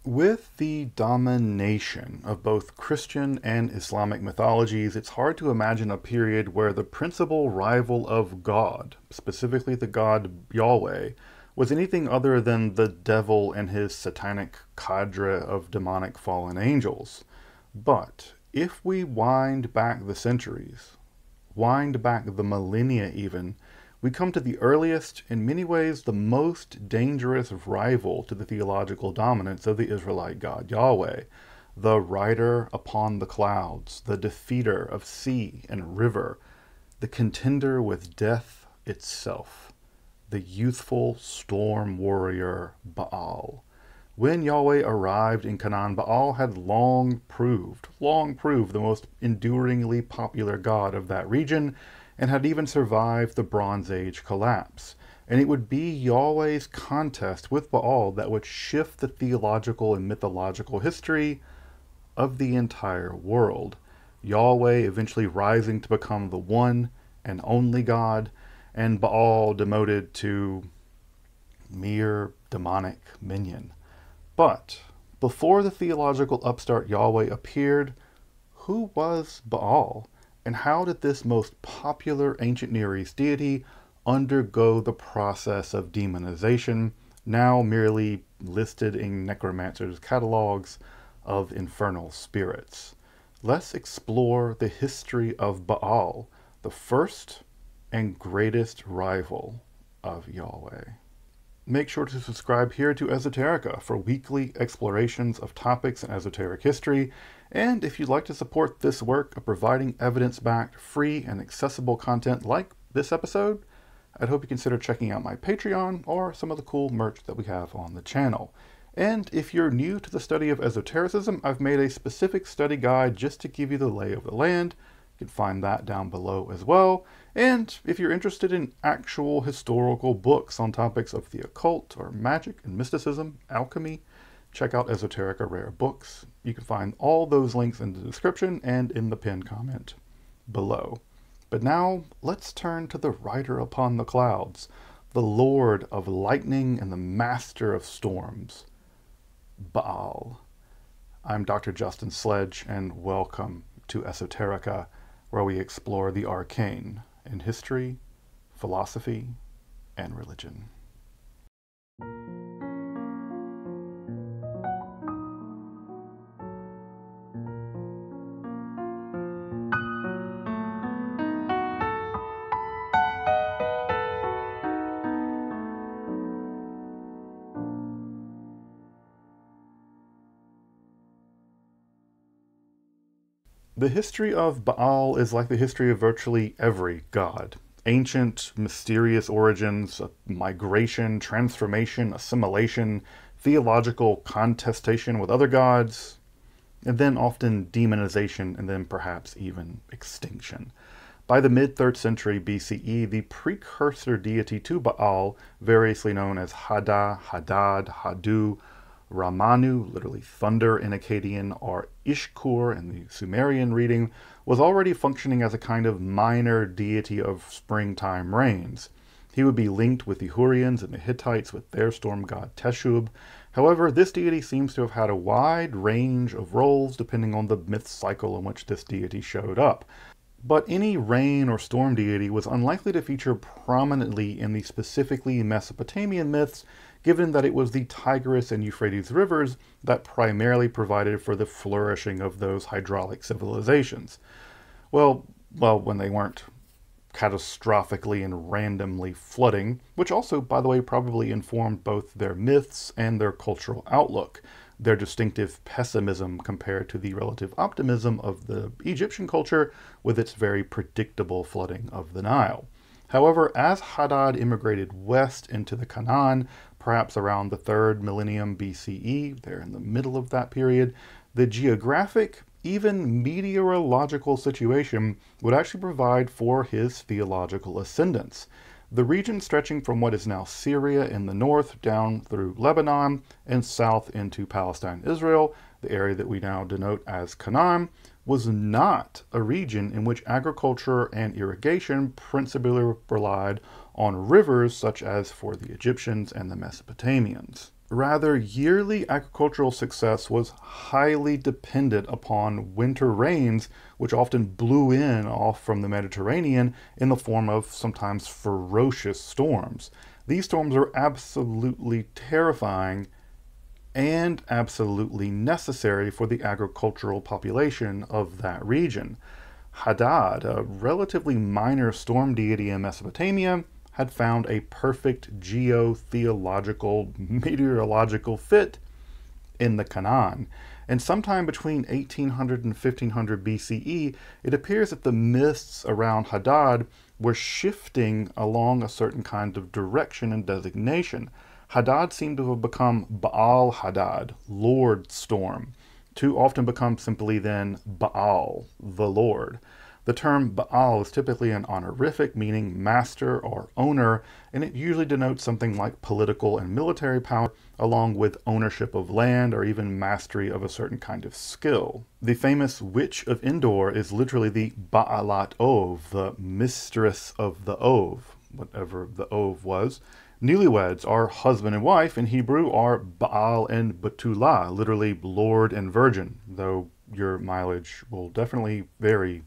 With the domination of both Christian and Islamic mythologies, it's hard to imagine a period where the principal rival of God, specifically the god Yahweh, was anything other than the devil and his satanic cadre of demonic fallen angels. But if we wind back the centuries, wind back the millennia even, we come to the earliest, in many ways the most dangerous rival to the theological dominance of the Israelite God Yahweh, the rider upon the clouds, the defeater of sea and river, the contender with death itself, the youthful storm warrior Baal. When Yahweh arrived in Canaan, Baal had long proved the most enduringly popular god of that region, and had even survived the Bronze Age collapse. And it would be Yahweh's contest with Baal that would shift the theological and mythological history of the entire world. Yahweh eventually rising to become the one and only God, and Baal demoted to mere demonic minion. But before the theological upstart Yahweh appeared, who was Baal? And how did this most popular ancient Near East deity undergo the process of demonization, now merely listed in necromancers' catalogs of infernal spirits? Let's explore the history of Baal, the first and greatest rival of Yahweh. Make sure to subscribe here to Esoterica for weekly explorations of topics in esoteric history. And if you'd like to support this work of providing evidence-backed, free, and accessible content like this episode, I'd hope you consider checking out my Patreon or some of the cool merch that we have on the channel. And if you're new to the study of esotericism, I've made a specific study guide just to give you the lay of the land. You can find that down below as well. And if you're interested in actual historical books on topics of the occult or magic and mysticism, alchemy, check out Esoterica Rare Books. You can find all those links in the description and in the pinned comment below. But now, let's turn to the rider upon the clouds, the lord of lightning and the master of storms, Baal. I'm Dr. Justin Sledge, and welcome to Esoterica, where we explore the arcane in history, philosophy, and religion. The history of Baal is like the history of virtually every god. Ancient, mysterious origins, migration, transformation, assimilation, theological contestation with other gods, and then often demonization, and then perhaps even extinction. By the mid-3rd century BCE, the precursor deity to Baal, variously known as Hada, Hadad, Hadu, Ramanu, literally thunder in Akkadian, or Ishkur in the Sumerian reading, was already functioning as a kind of minor deity of springtime rains. He would be linked with the Hurrians and the Hittites with their storm god Teshub. However, this deity seems to have had a wide range of roles depending on the myth cycle in which this deity showed up. But any rain or storm deity was unlikely to feature prominently in the specifically Mesopotamian myths, given that it was the Tigris and Euphrates rivers that primarily provided for the flourishing of those hydraulic civilizations. Well, when they weren't catastrophically and randomly flooding, which also, by the way, probably informed both their myths and their cultural outlook, their distinctive pessimism compared to the relative optimism of the Egyptian culture with its very predictable flooding of the Nile. However, as Hadad immigrated west into the Canaan, perhaps around the 3rd millennium BCE, there in the middle of that period, the geographic, even meteorological situation would actually provide for his theological ascendance. The region stretching from what is now Syria in the north down through Lebanon and south into Palestine, Israel, the area that we now denote as Canaan, was not a region in which agriculture and irrigation principally relied on rivers such as for the Egyptians and the Mesopotamians. Rather, yearly agricultural success was highly dependent upon winter rains, which often blew in off from the Mediterranean in the form of sometimes ferocious storms. These storms are absolutely terrifying and absolutely necessary for the agricultural population of that region. Hadad, a relatively minor storm deity in Mesopotamia, had found a perfect geotheological meteorological fit in the Canaan. And sometime between 1800 and 1500 BCE, it appears that the mists around Hadad were shifting along a certain kind of direction and designation. Hadad seemed to have become Baal Hadad, Lord Storm, to often become simply then Baal, the Lord. The term Baal is typically an honorific meaning master or owner, and it usually denotes something like political and military power, along with ownership of land or even mastery of a certain kind of skill. The famous Witch of Endor is literally the Baalat Ov, the mistress of the Ov, whatever the Ov was. Newlyweds are husband and wife. In Hebrew are Baal and Betula, literally Lord and Virgin, though your mileage will definitely vary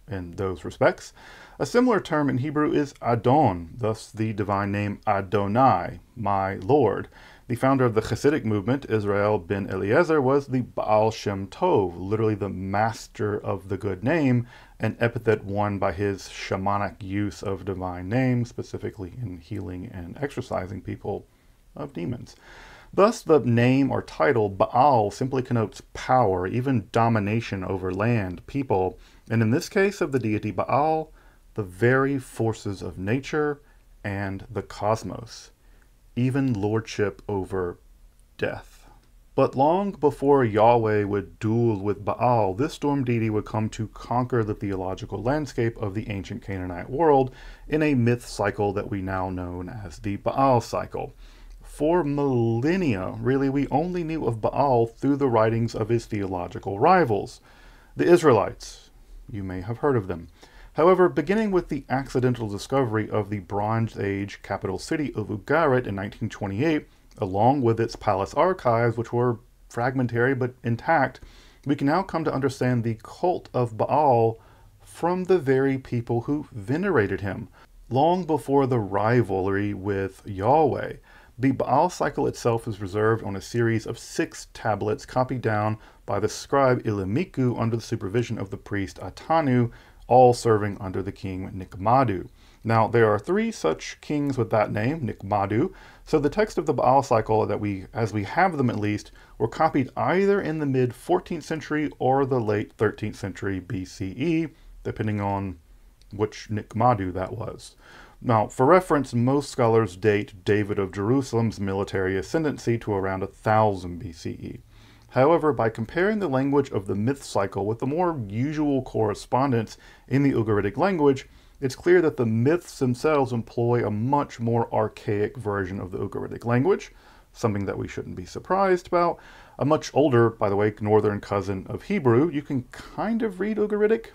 in those respects. A similar term in Hebrew is Adon, thus the divine name Adonai, my Lord. The founder of the Hasidic movement, Israel ben Eliezer, was the Baal Shem Tov, literally the master of the good name, an epithet won by his shamanic use of divine names, specifically in healing and exorcising people of demons. Thus, the name or title Baal simply connotes power, even domination over land, people, and in this case of the deity Baal, the very forces of nature and the cosmos, even lordship over death. But long before Yahweh would duel with Baal, this storm deity would come to conquer the theological landscape of the ancient Canaanite world in a myth cycle that we now know as the Baal cycle. For millennia, really, we only knew of Baal through the writings of his theological rivals, the Israelites. You may have heard of them. However, beginning with the accidental discovery of the Bronze Age capital city of Ugarit in 1928, along with its palace archives, which were fragmentary but intact, we can now come to understand the cult of Baal from the very people who venerated him, long before the rivalry with Yahweh. The Baal cycle itself is reserved on a series of 6 tablets copied down by the scribe Ilimiku under the supervision of the priest Atanu, all serving under the king Nikmadu. Now, there are 3 such kings with that name, Nikmadu, so the text of the Baal cycle, as we have them at least, were copied either in the mid-14th century or the late 13th century BCE, depending on which Nikmadu that was. Now, for reference, most scholars date David of Jerusalem's military ascendancy to around 1000 BCE. However, by comparing the language of the myth cycle with the more usual correspondence in the Ugaritic language, it's clear that the myths themselves employ a much more archaic version of the Ugaritic language, something that we shouldn't be surprised about. A much older, by the way, northern cousin of Hebrew. You can kind of read Ugaritic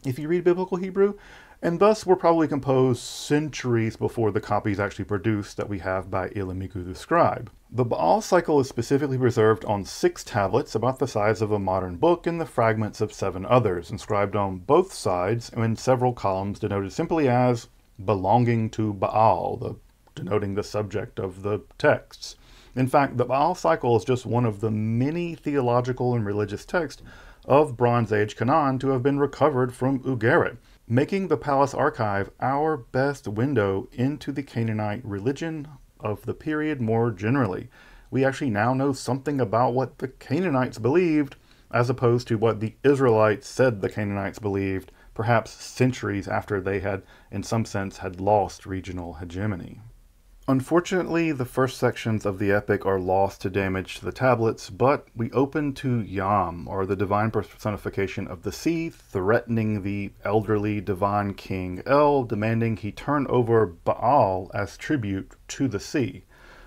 if you read biblical Hebrew, and thus were probably composed centuries before the copies actually produced that we have by Ilimiku the scribe. The Baal cycle is specifically preserved on 6 tablets, about the size of a modern book, and the fragments of 7 others, inscribed on both sides and in several columns denoted simply as belonging to Baal, denoting the subject of the texts. In fact, the Baal cycle is just one of the many theological and religious texts of Bronze Age Canaan to have been recovered from Ugarit, making the Palace Archive our best window into the Canaanite religion of the period more generally. We actually now know something about what the Canaanites believed, as opposed to what the Israelites said the Canaanites believed, perhaps centuries after they had, in some sense, had lost regional hegemony. Unfortunately, the first sections of the epic are lost to damage to the tablets, but we open to Yam, or the divine personification of the sea, threatening the elderly divine king El, demanding he turn over Baal as tribute to the sea.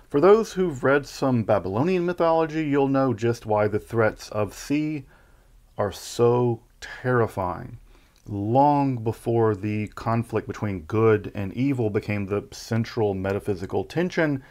For those who've read some Babylonian mythology, you'll know just why the threats of sea are so terrifying. Long before the conflict between good and evil became the central metaphysical tension,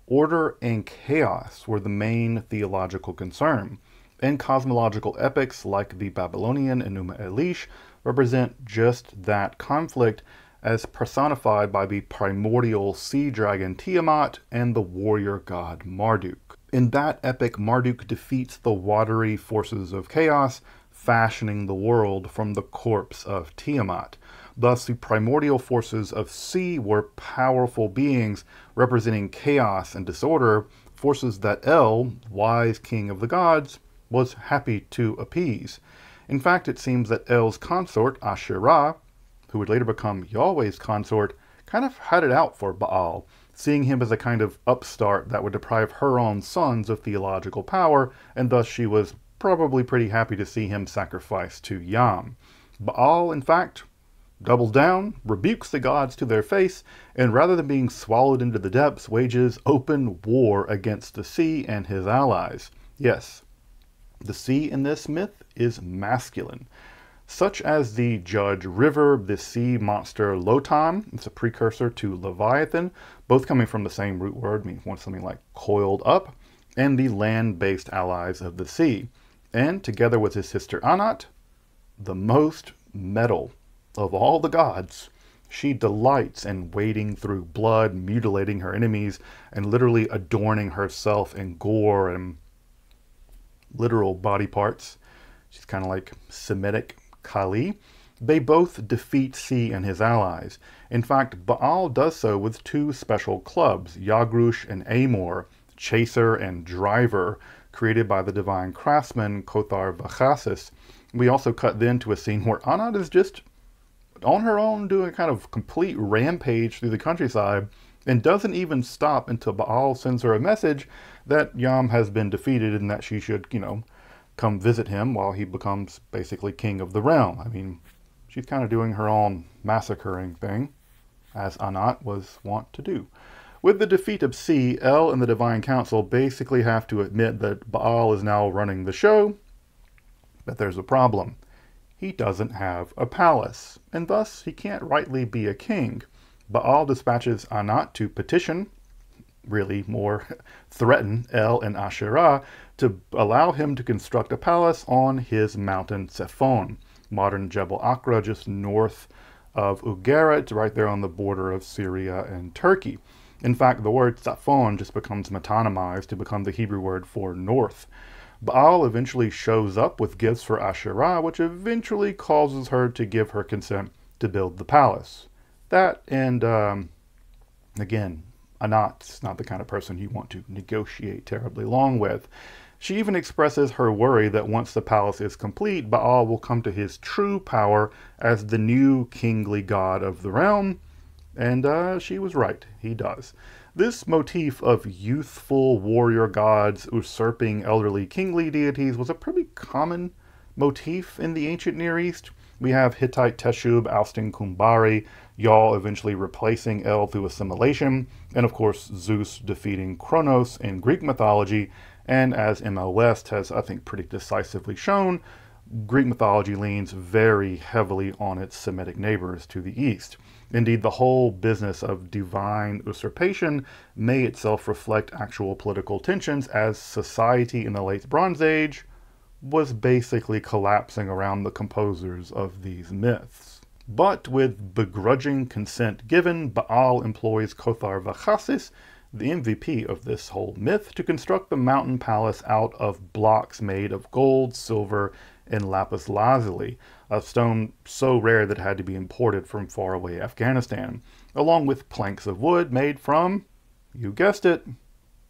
Order and chaos were the main theological concern, and cosmological epics like the Babylonian Enuma Elish represent just that conflict as personified by the primordial sea dragon Tiamat and the warrior god Marduk. In that epic, Marduk defeats the watery forces of chaos, fashioning the world from the corpse of Tiamat. Thus, the primordial forces of sea were powerful beings representing chaos and disorder, forces that El, wise king of the gods, was happy to appease. In fact, it seems that El's consort, Asherah, who would later become Yahweh's consort, kind of had it out for Baal, seeing him as a kind of upstart that would deprive her own sons of theological power, and thus she was probably pretty happy to see him sacrificed to Yam. Baal, in fact, doubles down, rebukes the gods to their face, and rather than being swallowed into the depths, wages open war against the sea and his allies. Yes, the sea in this myth is masculine. Such as the Judge River, the sea monster Lotan, it's a precursor to Leviathan, both coming from the same root word, meaning something like coiled up, and the land-based allies of the sea. And together with his sister Anat, the most metal of all the gods, she delights in wading through blood, mutilating her enemies, and literally adorning herself in gore and literal body parts. She's kind of like Semitic Kali. They both defeat Sea and his allies. In fact, Baal does so with two special clubs, Yagrush and Amor, Chaser and Driver, created by the divine craftsman Kothar Vachasis. We also cut then to a scene where Anat is just on her own doing a kind of complete rampage through the countryside and doesn't even stop until Baal sends her a message that Yam has been defeated and that she should, come visit him while he becomes basically king of the realm. I mean, she's kind of doing her own massacring thing, as Anat was wont to do. With the defeat of Sea, El and the Divine Council basically have to admit that Baal is now running the show, but there's a problem. He doesn't have a palace, and thus he can't rightly be a king. Baal dispatches Anat to petition, really more threaten El and Asherah, to allow him to construct a palace on his mountain Sephon, modern Jebel Akra, just north of Ugarit, right there on the border of Syria and Turkey. In fact, the word Sephon just becomes metonymized to become the Hebrew word for north. Baal eventually shows up with gifts for Asherah, which eventually causes her to give her consent to build the palace. That and, again, Anat's not the kind of person you want to negotiate terribly long with. She even expresses her worry that once the palace is complete, Baal will come to his true power as the new kingly god of the realm. And she was right, he does. This motif of youthful warrior gods usurping elderly kingly deities was a pretty common motif in the ancient Near East. We have Hittite Teshub ousting Kumbari, Yal eventually replacing El through assimilation, and of course Zeus defeating Kronos in Greek mythology. And as M.L. West has, I think, pretty decisively shown, Greek mythology leans very heavily on its Semitic neighbors to the east. Indeed, the whole business of divine usurpation may itself reflect actual political tensions as society in the late Bronze Age was basically collapsing around the composers of these myths. But with begrudging consent given, Baal employs Kothar Vachasis, the MVP of this whole myth, to construct the mountain palace out of blocks made of gold, silver, and lapis lazuli, a stone so rare that it had to be imported from faraway Afghanistan, along with planks of wood made from, you guessed it,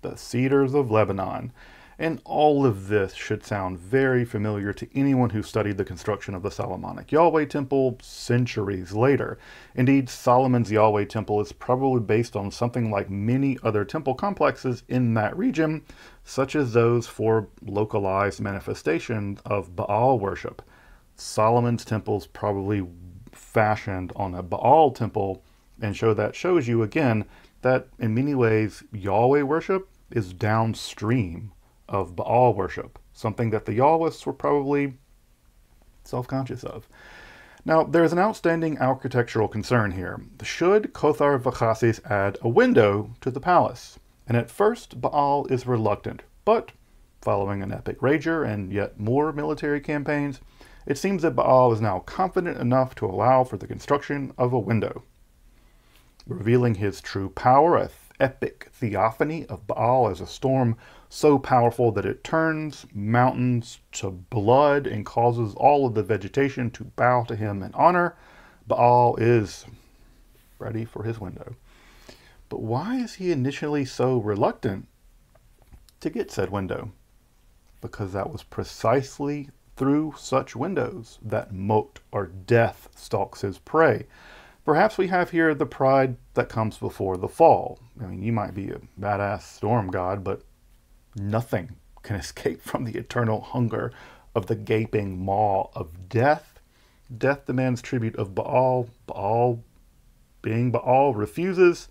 the cedars of Lebanon. And all of this should sound very familiar to anyone who studied the construction of the Solomonic Yahweh Temple centuries later. Indeed, Solomon's Yahweh Temple is probably based on something like many other temple complexes in that region, such as those for localized manifestations of Baal worship. Solomon's temple's probably fashioned on a Baal temple, and shows you again that in many ways Yahweh worship is downstream of Baal worship, something that the Yahwists were probably self-conscious of. Now, there's an outstanding architectural concern here. Should Kothar Vachasis add a window to the palace? And at first, Baal is reluctant, but following an epic rager and yet more military campaigns, it seems that Baal is now confident enough to allow for the construction of a window. Revealing his true power, a epic theophany of Baal as a storm so powerful that it turns mountains to blood and causes all of the vegetation to bow to him in honor, Baal is ready for his window. But why is he initially so reluctant to get said window? Because that was precisely through such windows that Mot, or death, stalks his prey. Perhaps we have here the pride that comes before the fall. I mean, you might be a badass storm god, but nothing can escape from the eternal hunger of the gaping maw of death. Death demands tribute of Baal. Baal, being Baal, refuses,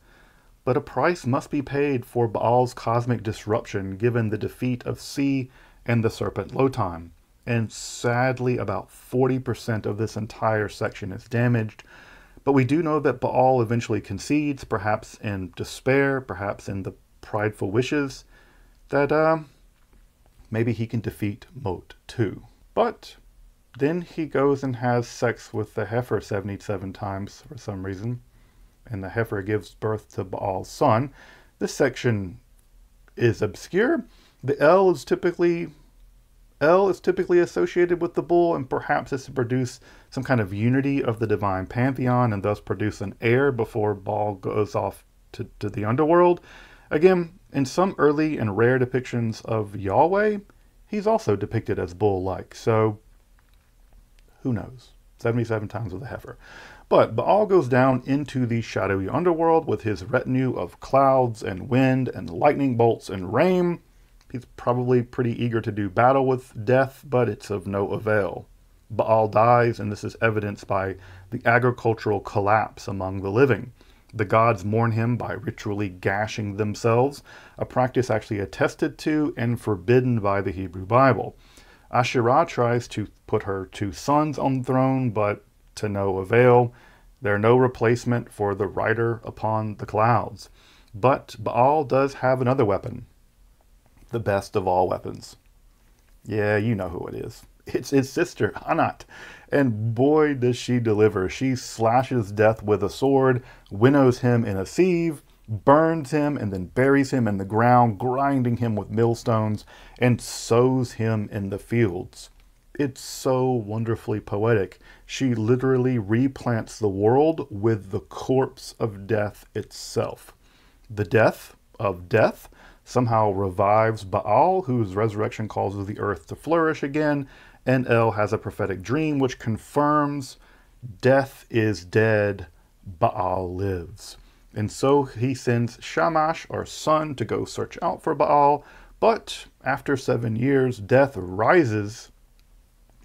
but a price must be paid for Baal's cosmic disruption given the defeat of Sea and the serpent Lotan. And sadly, about 40% of this entire section is damaged. But we do know that Baal eventually concedes, perhaps in despair, perhaps in the prideful wishes, that maybe he can defeat Mot too. But then he goes and has sex with the heifer 77 times for some reason, and the heifer gives birth to Baal's son. This section is obscure. The L is typically associated with the bull, and perhaps it's to produce some kind of unity of the divine pantheon and thus produce an heir before Baal goes off to the underworld. Again, in some early and rare depictions of Yahweh, he's also depicted as bull-like, so who knows? 77 times with a heifer. But Baal goes down into the shadowy underworld with his retinue of clouds and wind and lightning bolts and rain. He's probably pretty eager to do battle with death, but it's of no avail. Baal dies, and this is evidenced by the agricultural collapse among the living. The gods mourn him by ritually gashing themselves, a practice actually attested to and forbidden by the Hebrew Bible. Asherah tries to put her two sons on the throne, but to no avail. They're no replacement for the rider upon the clouds. But Baal does have another weapon. The best of all weapons. Yeah, you know who it is. It's his sister, Anat. And boy, does she deliver. She slashes death with a sword, winnows him in a sieve, burns him, and then buries him in the ground, grinding him with millstones, and sows him in the fields. It's so wonderfully poetic. She literally replants the world with the corpse of death itself. The death of death somehow revives Baal, whose resurrection causes the earth to flourish again, and El has a prophetic dream which confirms death is dead, Baal lives. And so he sends Shamash, or son, to go search out for Baal, but after 7 years, death rises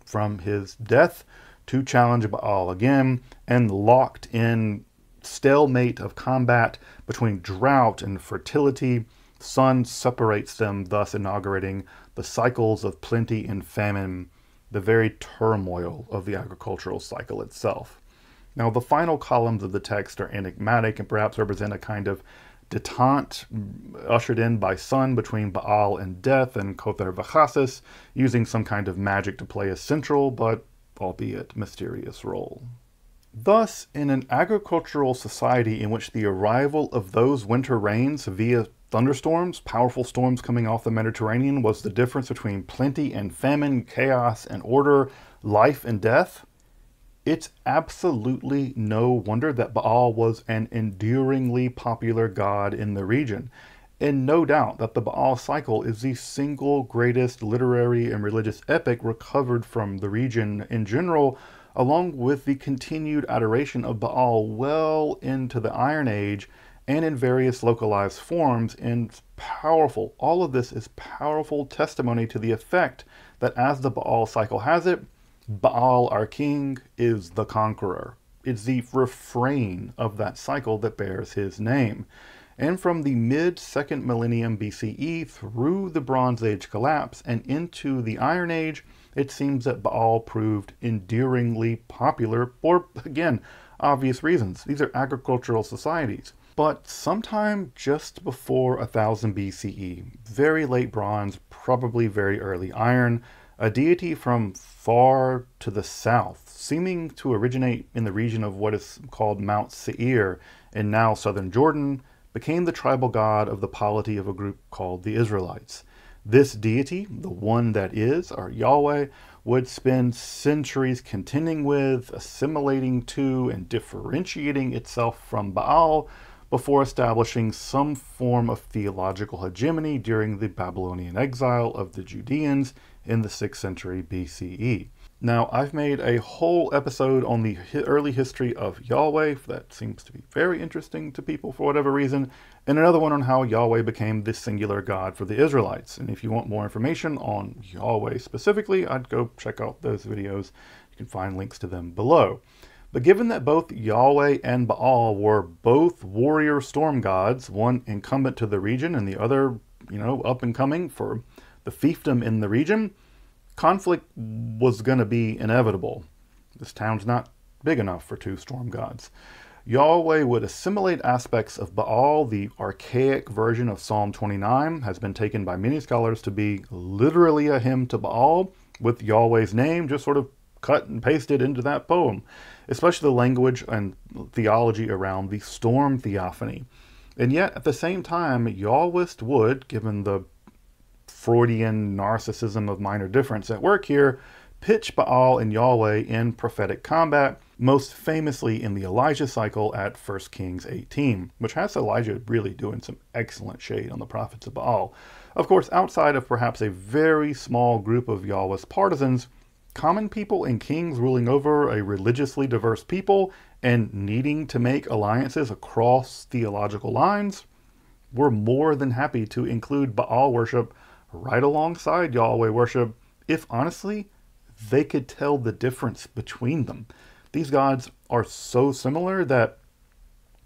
from his death to challenge Baal again, and locked in stalemate of combat between drought and fertility, sun separates them, thus inaugurating the cycles of plenty and famine, the very turmoil of the agricultural cycle itself. Now, the final columns of the text are enigmatic and perhaps represent a kind of detente ushered in by sun between Baal and death and Kother V'chasis, using some kind of magic to play a central, but albeit mysterious role. Thus, in an agricultural society in which the arrival of those winter rains via thunderstorms, powerful storms coming off the Mediterranean, was the difference between plenty and famine, chaos and order, life and death, it's absolutely no wonder that Baal was an enduringly popular god in the region. And no doubt that the Baal cycle is the single greatest literary and religious epic recovered from the region in general, along with the continued adoration of Baal well into the Iron Age and in various localized forms. And powerful, all of this is powerful testimony to the effect that, as the Baal cycle has it, Baal, our king, is the conqueror. It's the refrain of that cycle that bears his name. And from the mid-2nd millennium BCE through the Bronze Age collapse and into the Iron Age, it seems that Baal proved endearingly popular for, again, obvious reasons. These are agricultural societies. But sometime just before 1000 BCE, very late bronze, probably very early iron, a deity from far to the south, seeming to originate in the region of what is called Mount Seir in now southern Jordan, became the tribal god of the polity of a group called the Israelites. This deity, the one that is, or Yahweh, would spend centuries contending with, assimilating to, and differentiating itself from Baal before establishing some form of theological hegemony during the Babylonian exile of the Judeans in the 6th century BCE. Now, I've made a whole episode on the early history of Yahweh that seems to be very interesting to people for whatever reason, and another one on how Yahweh became the singular God for the Israelites. And if you want more information on Yahweh specifically, I'd go check out those videos. You can find links to them below. But given that both Yahweh and Baal were both warrior storm gods, one incumbent to the region and the other, up and coming for the fiefdom in the region, conflict was going to be inevitable. This town's not big enough for two storm gods. Yahweh would assimilate aspects of Baal. The archaic version of Psalm 29 has been taken by many scholars to be literally a hymn to Baal, with Yahweh's name just sort of cut and pasted into that poem, especially the language and theology around the storm theophany. And yet, at the same time, Yahwist would, given the Freudian narcissism of minor difference at work here, pitch Baal and Yahweh in prophetic combat, most famously in the Elijah cycle at 1 Kings 18, which has Elijah really doing some excellent shade on the prophets of Baal. Of course, outside of perhaps a very small group of Yahweh's partisans, common people and kings ruling over a religiously diverse people and needing to make alliances across theological lines were more than happy to include Baal worship right alongside Yahweh worship, if honestly, they could tell the difference between them. These gods are so similar that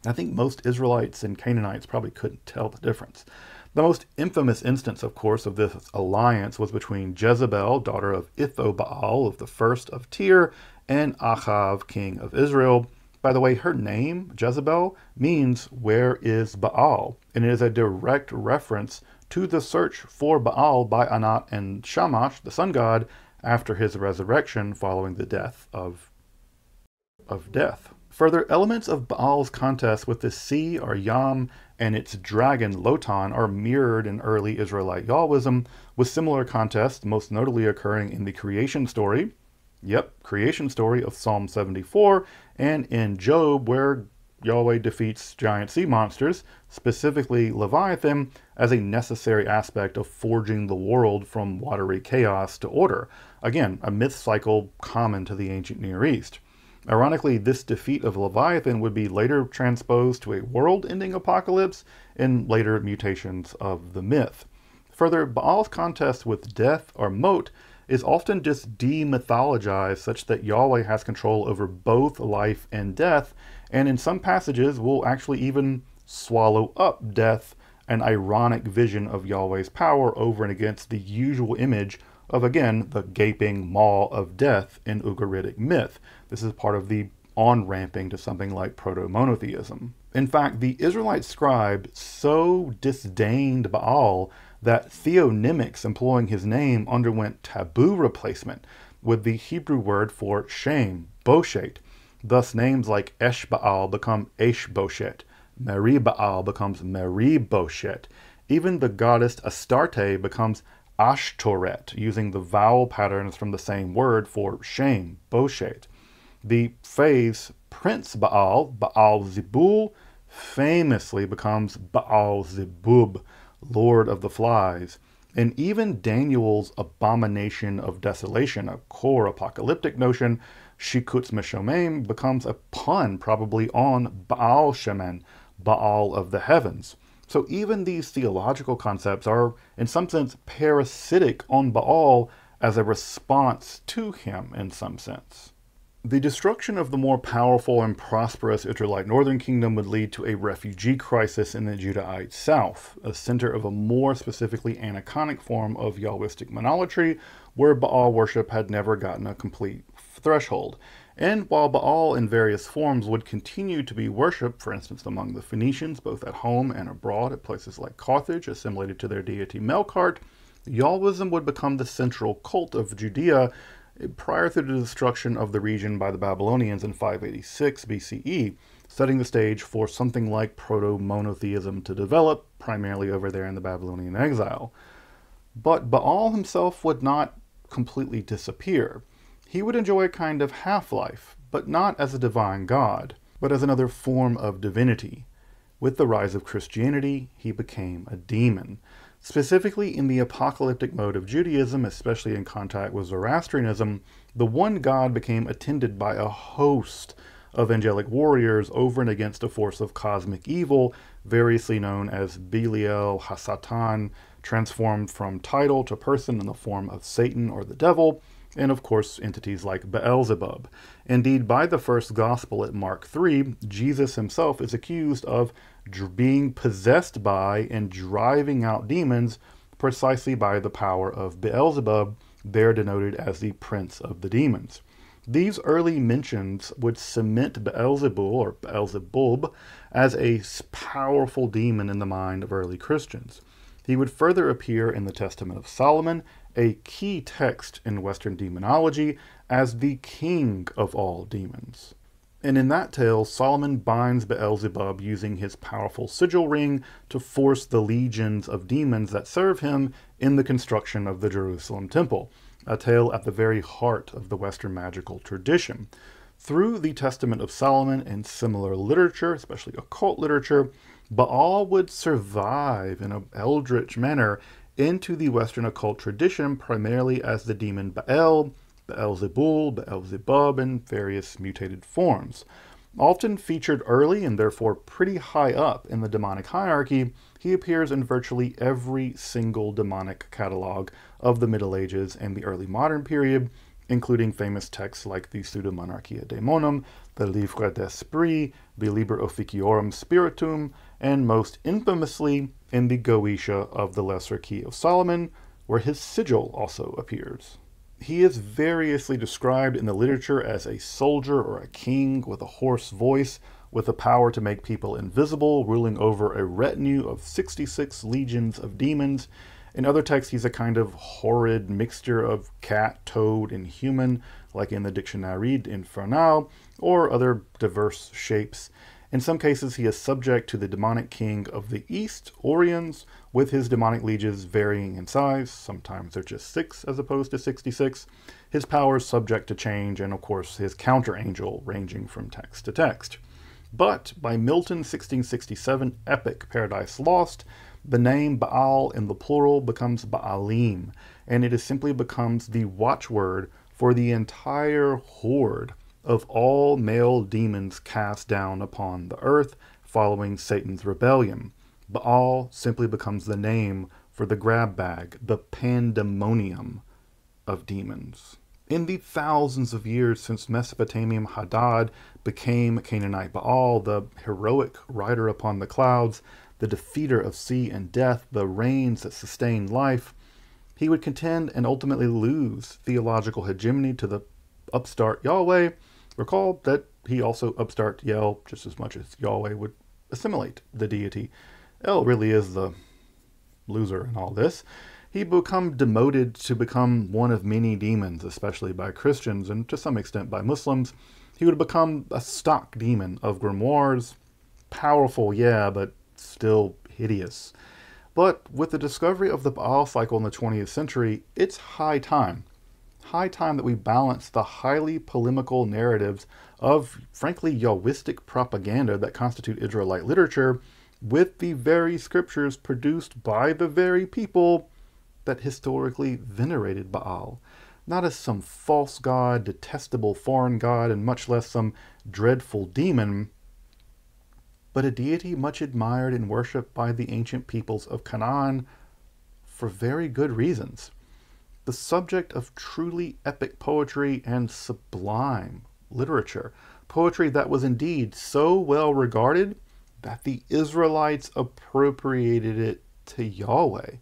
I think most Israelites and Canaanites probably couldn't tell the difference. The most infamous instance, of course, of this alliance was between Jezebel, daughter of Ithobaal of the first of Tyre, and Achav, king of Israel. By the way, her name, Jezebel, means "where is Baal?" and it is a direct reference to the search for Baal by Anat and Shamash, the sun god, after his resurrection following the death of death. Further, elements of Baal's contest with the sea, or Yam, and its dragon, Lotan, are mirrored in early Israelite Yahwism, with similar contests most notably occurring in the creation story. Yep, creation story of Psalm 74, and in Job, where Yahweh defeats giant sea monsters, specifically Leviathan, as a necessary aspect of forging the world from watery chaos to order. Again, a myth cycle common to the ancient Near East. Ironically, this defeat of Leviathan would be later transposed to a world-ending apocalypse in later mutations of the myth. Further, Baal's contest with death, or Mot, is often just demythologized such that Yahweh has control over both life and death, and in some passages will actually even swallow up death, an ironic vision of Yahweh's power over and against the usual image of, again, the gaping maw of death in Ugaritic myth. This is part of the on-ramping to something like proto-monotheism. In fact, the Israelite scribe so disdained Baal that theonymics employing his name underwent taboo replacement with the Hebrew word for shame, boshet. Thus, names like Esh-Baal become Esh-Boshet, Meri-Baal becomes Meri-Boshet. Even the goddess Astarte becomes Ashtoret, using the vowel patterns from the same word for shame, Boshet. The phrase Prince Baal, Baal-Zebul, famously becomes Baal-Zebub, Lord of the Flies. And even Daniel's abomination of desolation, a core apocalyptic notion, Shikutz Meshomem, becomes a pun probably on Baal Shemen, Baal of the heavens. So even these theological concepts are, in some sense, parasitic on Baal as a response to him in some sense. The destruction of the more powerful and prosperous Israelite northern kingdom would lead to a refugee crisis in the Judahite south, a center of a more specifically aniconic form of Yahwistic monolatry, where Baal worship had never gotten a complete threshold. And while Baal in various forms would continue to be worshipped, for instance among the Phoenicians, both at home and abroad at places like Carthage, assimilated to their deity Melkart, Yahwism would become the central cult of Judea prior to the destruction of the region by the Babylonians in 586 BCE, setting the stage for something like proto-monotheism to develop, primarily over there in the Babylonian exile. But Baal himself would not completely disappear. He would enjoy a kind of half-life, but not as a divine god, but as another form of divinity. With the rise of Christianity, he became a demon. Specifically in the apocalyptic mode of Judaism, especially in contact with Zoroastrianism, the one god became attended by a host of angelic warriors over and against a force of cosmic evil, variously known as Belial, Hasatan, transformed from title to person in the form of Satan or the devil, and of course entities like Beelzebub. Indeed, by the first gospel at Mark 3, Jesus himself is accused of being possessed by and driving out demons precisely by the power of Beelzebub, there denoted as the prince of the demons. These early mentions would cement Beelzebul or Beelzebub as a powerful demon in the mind of early Christians. He would further appear in the Testament of Solomon, a key text in Western demonology, as the king of all demons. And in that tale, Solomon binds Beelzebub using his powerful sigil ring to force the legions of demons that serve him in the construction of the Jerusalem temple, a tale at the very heart of the Western magical tradition. Through the Testament of Solomon and similar literature, especially occult literature, Baal would survive in an eldritch manner into the Western occult tradition, primarily as the demon Baal, Beelzebul, Beelzebub, in various mutated forms. Often featured early and therefore pretty high up in the demonic hierarchy, he appears in virtually every single demonic catalog of the Middle Ages and the early modern period, including famous texts like the Pseudomonarchia Daemonum, the Livre d'Esprit, the Liber Officiorum Spiritum, and most infamously in the Goetia of the Lesser Key of Solomon, where his sigil also appears. He is variously described in the literature as a soldier or a king with a hoarse voice, with the power to make people invisible, ruling over a retinue of 66 legions of demons. In other texts, he's a kind of horrid mixture of cat, toad, and human, like in the Dictionnaire Infernal, or other diverse shapes. In some cases, he is subject to the demonic king of the East, Orions, with his demonic legions varying in size. Sometimes they're just 6 as opposed to 66. His powers subject to change, and of course his counter-angel ranging from text to text. But by Milton's 1667 epic Paradise Lost, the name Baal in the plural becomes Baalim, and it simply becomes the watchword for the entire horde of all male demons cast down upon the earth following Satan's rebellion. Baal simply becomes the name for the grab bag, the pandemonium of demons. In the thousands of years since Mesopotamian Hadad became Canaanite Baal, the heroic rider upon the clouds, the defeater of sea and death, the rains that sustain life, he would contend and ultimately lose theological hegemony to the upstart Yahweh. Recall that he also upstart Yel just as much as Yahweh would assimilate the deity. El really is the loser in all this. He become demoted to become one of many demons, especially by Christians and to some extent by Muslims. He would become a stock demon of grimoires. Powerful, yeah, but still hideous. But with the discovery of the Baal cycle in the 20th century, it's high time that we balance the highly polemical narratives of, frankly, Yahwistic propaganda that constitute Israelite literature with the very scriptures produced by the very people that historically venerated Baal, not as some false god, detestable foreign god, and much less some dreadful demon, but a deity much admired and worshipped by the ancient peoples of Canaan for very good reasons. The subject of truly epic poetry and sublime literature, poetry that was indeed so well regarded that the Israelites appropriated it to Yahweh.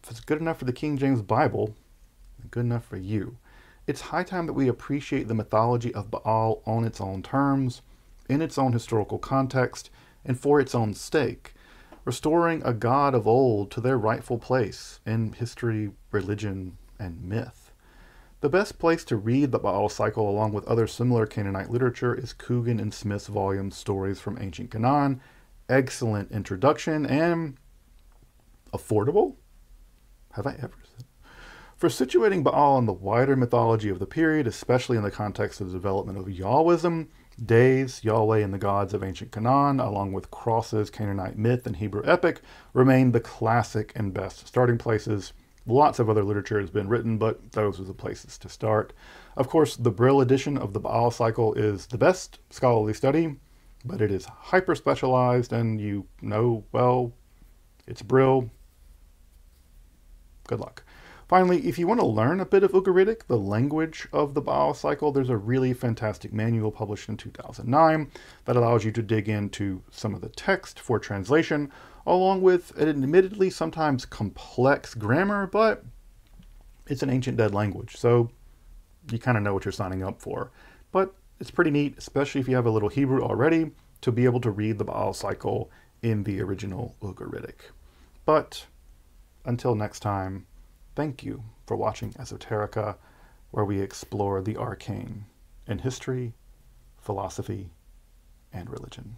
If it's good enough for the King James Bible, it's good enough for you. It's high time that we appreciate the mythology of Baal on its own terms, in its own historical context, and for its own stake, restoring a god of old to their rightful place in history, religion, and myth. The best place to read the Baal cycle along with other similar Canaanite literature is Coogan and Smith's volume Stories from Ancient Canaan. Excellent introduction and affordable? Have I ever said? For situating Baal in the wider mythology of the period, especially in the context of the development of Yahwism, Days, Yahweh and the Gods of Ancient Canaan, along with Cross's Canaanite myth and Hebrew epic, remain the classic and best starting places. Lots of other literature has been written, but those are the places to start. Of course, the Brill edition of the Baal cycle is the best scholarly study, but it is hyper-specialized, and you know, well, it's Brill. Good luck. Finally, if you want to learn a bit of Ugaritic, the language of the Baal cycle, there's a really fantastic manual published in 2009 that allows you to dig into some of the text for translation, along with an admittedly sometimes complex grammar, but it's an ancient dead language, so you kind of know what you're signing up for. But it's pretty neat, especially if you have a little Hebrew already, to be able to read the Baal cycle in the original Ugaritic. But until next time, thank you for watching Esoterica, where we explore the arcane in history, philosophy, and religion.